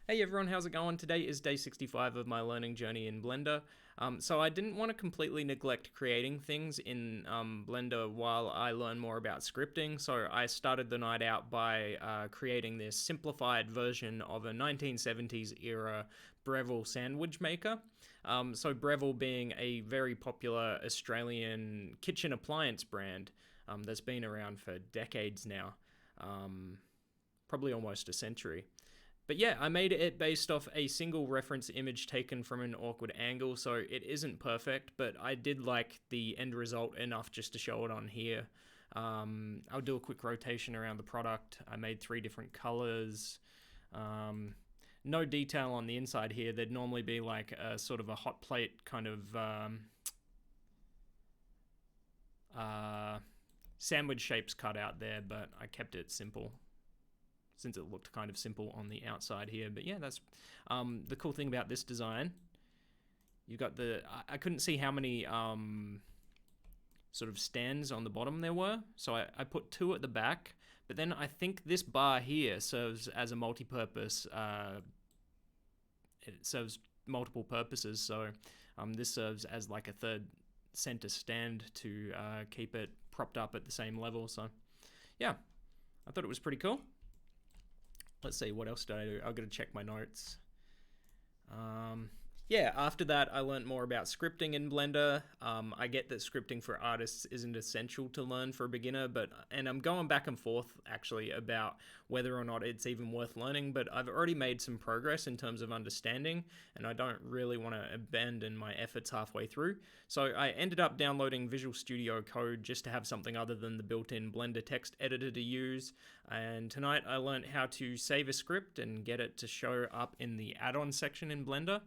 Hey everyone, how's it going? Today is day 65 of my learning journey in Blender. So I didn't want to completely neglect creating things in Blender while I learn more about scripting, so I started the night out by creating this simplified version of a 1970s era Breville sandwich maker. So Breville being a very popular Australian kitchen appliance brand that's been around for decades now, probably almost a century. But yeah, I made it based off a single reference image taken from an awkward angle, so it isn't perfect, but I did like the end result enough just to show it on here. I'll do a quick rotation around the product. I made 3 different colors. No detail on the inside here. There'd normally be like a sort of a hot plate kind of sandwich shapes cut out there, but I kept it simple since it looked kind of simple on the outside here. But yeah, that's the cool thing about this design. You got I couldn't see how many sort of stands on the bottom there were, so I put 2 at the back, but then I think this bar here serves as a multi-purpose, it serves multiple purposes, so this serves as like a third center stand to keep it propped up at the same level. So yeah, I thought it was pretty cool. Let's see, what else did I do? I've got to check my notes. Yeah, after that, I learned more about scripting in Blender. I get that scripting for artists isn't essential to learn for a beginner, and I'm going back and forth actually about whether or not it's even worth learning, but I've already made some progress in terms of understanding, and I don't really want to abandon my efforts halfway through. So I ended up downloading Visual Studio Code just to have something other than the built-in Blender text editor to use, and tonight I learned how to save a script and get it to show up in the add-on section in Blender.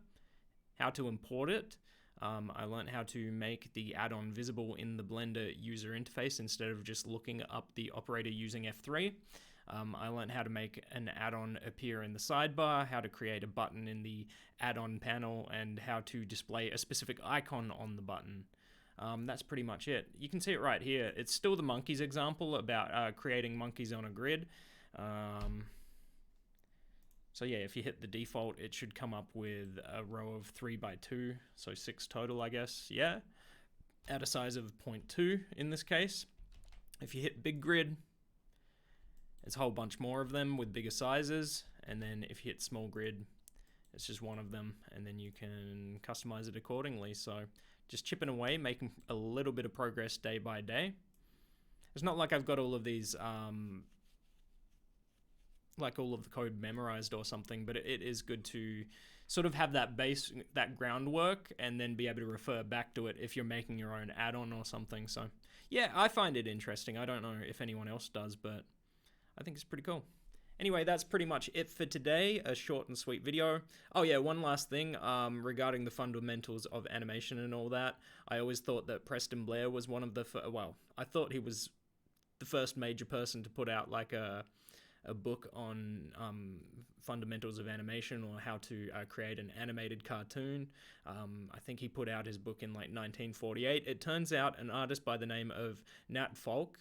How to import it. I learned how to make the add-on visible in the Blender user interface instead of just looking up the operator using F3. I learned how to make an add-on appear in the sidebar, how to create a button in the add-on panel, and how to display a specific icon on the button. That's pretty much it. You can see it right here. It's still the monkeys example about creating monkeys on a grid. So yeah, if you hit the default, it should come up with a row of 3 by 2, so 6 total, I guess. Yeah, at a size of 0.2 in this case. If you hit big grid, it's a whole bunch more of them with bigger sizes, and then if you hit small grid, it's just one of them, and then you can customize it accordingly. So just chipping away, making a little bit of progress day by day. It's not like I've got all of these like all of the code memorized or something, but it is good to sort of have that base, that groundwork, and then be able to refer back to it if you're making your own add-on or something. So yeah, I find it interesting. I don't know if anyone else does, but I think it's pretty cool. Anyway, that's pretty much it for today, a short and sweet video. Oh yeah, one last thing regarding the fundamentals of animation and all that. I always thought that Preston Blair was one of the, well, I thought he was the first major person to put out like a book on fundamentals of animation, or how to create an animated cartoon. I think he put out his book in like 1948. It turns out an artist by the name of Nat Falk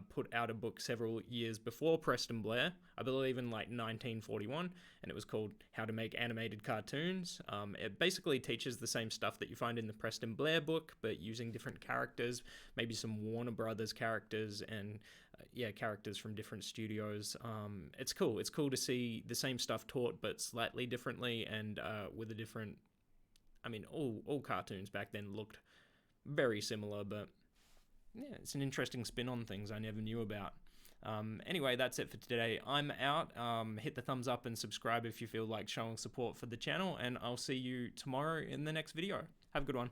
put out a book several years before Preston Blair, I believe in like 1941, and it was called How to Make Animated Cartoons. It basically teaches the same stuff that you find in the Preston Blair book, but using different characters, maybe some Warner Brothers characters, and yeah, characters from different studios. It's cool. It's cool to see the same stuff taught, but slightly differently, and with a different. I mean, all cartoons back then looked very similar, but yeah, it's an interesting spin on things I never knew about. Anyway, that's it for today. I'm out. Hit the thumbs up and subscribe if you feel like showing support for the channel, and I'll see you tomorrow in the next video. Have a good one.